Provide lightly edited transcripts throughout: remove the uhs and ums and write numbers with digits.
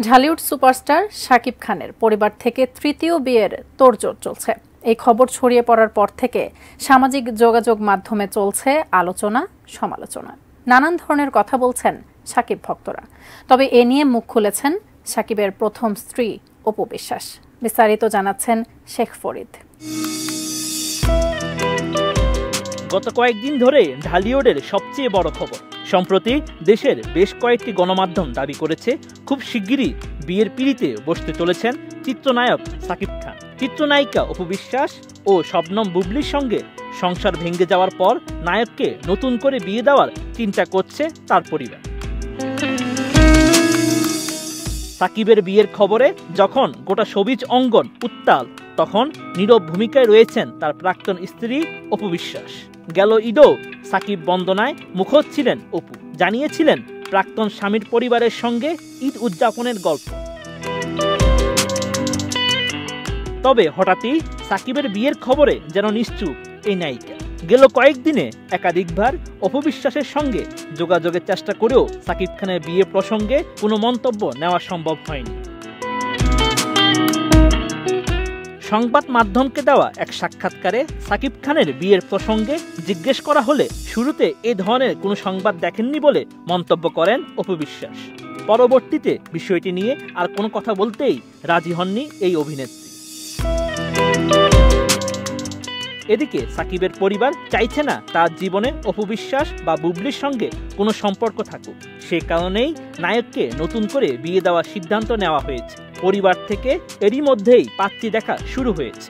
Dhallywood superstar Shakib খানের পরিবার থেকে তৃতীয় বিয়ের তোড়জোড় চলছে। এই খবর ছড়িয়ে পড়ার পর থেকে সামাজিক যোগাযোগ মাধ্যমে চলছে আলোচনা সমালোচনা। নানান ধরনের কথা বলছেন শাকিব ভক্তরা। তবে এ নিয়ে মুখ খুলেছেন শাকিবের প্রথম স্ত্রী অপু বিশ্বাস। বিস্তারিত জানাচ্ছেন শেখ ফরিদ। গত কয়েকদিন ধরে ঢালিউডের সবচেয়ে বড় খবর। সম্প্রতি দেশের বেশ কয়েকটি গণমাধ্যম দাবি করেছে খুব শিগগিরই বিয়ের পিঁড়িতে বসতে চলেছেন চিত্রনায়ক শাকিব খান। চিত্রনায়িকা অপু বিশ্বাস ও শবনম বুবলির সঙ্গে সংসার ভেঙে যাওয়ার পর নায়ককে নতুন করে বিয়ে দেওয়ার চিন্তা করছে তার পরিবার। শাকিবের বিয়ের খবরে যখন গোটা শোবিজ অঙ্গন উত্তাল, তখন নীরব ভূমিকায় রয়েছেন তার প্রাক্তন স্ত্রী অপু বিশ্বাস। গেল ঈদেও শাকিব বন্দনায় মুখর ছিলেন অপু, জানিয়েছিলেন প্রাক্তন স্বামীর পরিবারের সঙ্গে ঈদ উদযাপনের গল্প। তবে হঠাৎই শাকিবের বিয়ের খবরে যেন নিশ্চুপ এই নায়িকা। গেল কয়েকদিনে একাধিকবার অপু বিশ্বাসের সঙ্গে যোগাযোগের চেষ্টা করেও শাকিব খানের বিয়ে প্রসঙ্গে কোনো মন্তব্য নেওয়া সম্ভব হয়নি। সংবাদ মাধ্যমকে দেওয়া এক সাক্ষাৎকারে শাকিব খানের বিয়ের প্রসঙ্গে জিজ্ঞেস করা হলে শুরুতে এ ধরনের কোনো সংবাদ দেখেননি বলে মন্তব্য করেন অপু বিশ্বাস। পরবর্তীতে বিষয়টি নিয়ে আর কোনো কথা বলতেই রাজি হননি এই অভিনেত্রী। এদিকে শাকিবের পরিবার চাইছে না তার জীবনে অপু বিশ্বাস বা বুবলির সঙ্গে কোনো সম্পর্ক থাকুক। সে কারণেই নায়ককে নতুন করে বিয়ে দেওয়ার সিদ্ধান্ত নেওয়া হয়েছে। পরিবার থেকে এরই মধ্যেই পাত্রী দেখা শুরু হয়েছে।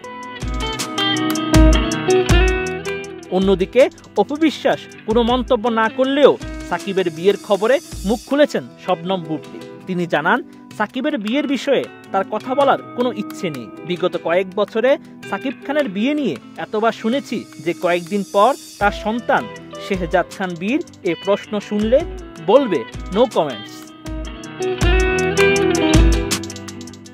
অন্যদিকে অপু বিশ্বাস কোনো মন্তব্য না করলেও শাকিবের বিয়ের খবরে মুখ খুলেছেন শবনম বুবলি। তিনি জানান, শাকিবের বিয়ের বিষয়ে তার কথা বলার কোনো ইচ্ছে নেই। বিগত কয়েক বছরে শাকিব খানের বিয়ে নিয়ে এতবার শুনেছি যে কয়েকদিন পর তার সন্তান শেহজাদ খান বীর এ প্রশ্ন শুনলে বলবে নো কমেন্টস।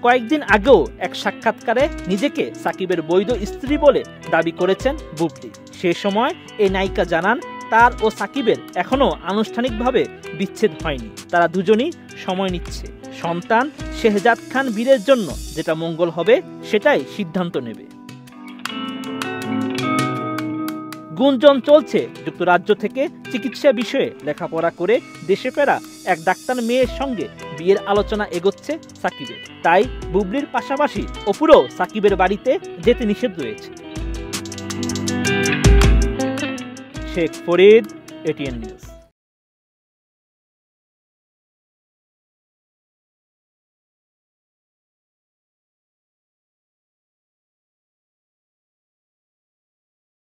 কয়েকদিন আগেও এক সাক্ষাৎকারে নিজেকে শাকিবের বৈধ স্ত্রী বলে দাবি করেছেন বুবলি। সে সময় এই নায়িকা জানান, তার ও শাকিবের এখনো আনুষ্ঠানিকভাবে বিচ্ছেদ হয়নি। তারা দুজনই সময় নিচ্ছে। সন্তান শেহজাদ খান বীরের জন্য যেটা মঙ্গল হবে সেটাই সিদ্ধান্ত নেবে। গুঞ্জন চলছে যুক্তরাজ্য থেকে চিকিৎসা বিষয়ে লেখাপড়া করে দেশে ফেরা এক ডাক্তার মেয়ের সঙ্গে বিয়ের আলোচনা এগোচ্ছে শাকিবের। তাই বুবলির পাশাপাশি অপুরও শাকিবের বাড়িতে যেতে নিষেধ রয়েছে। Sheikh Farid, ATN news.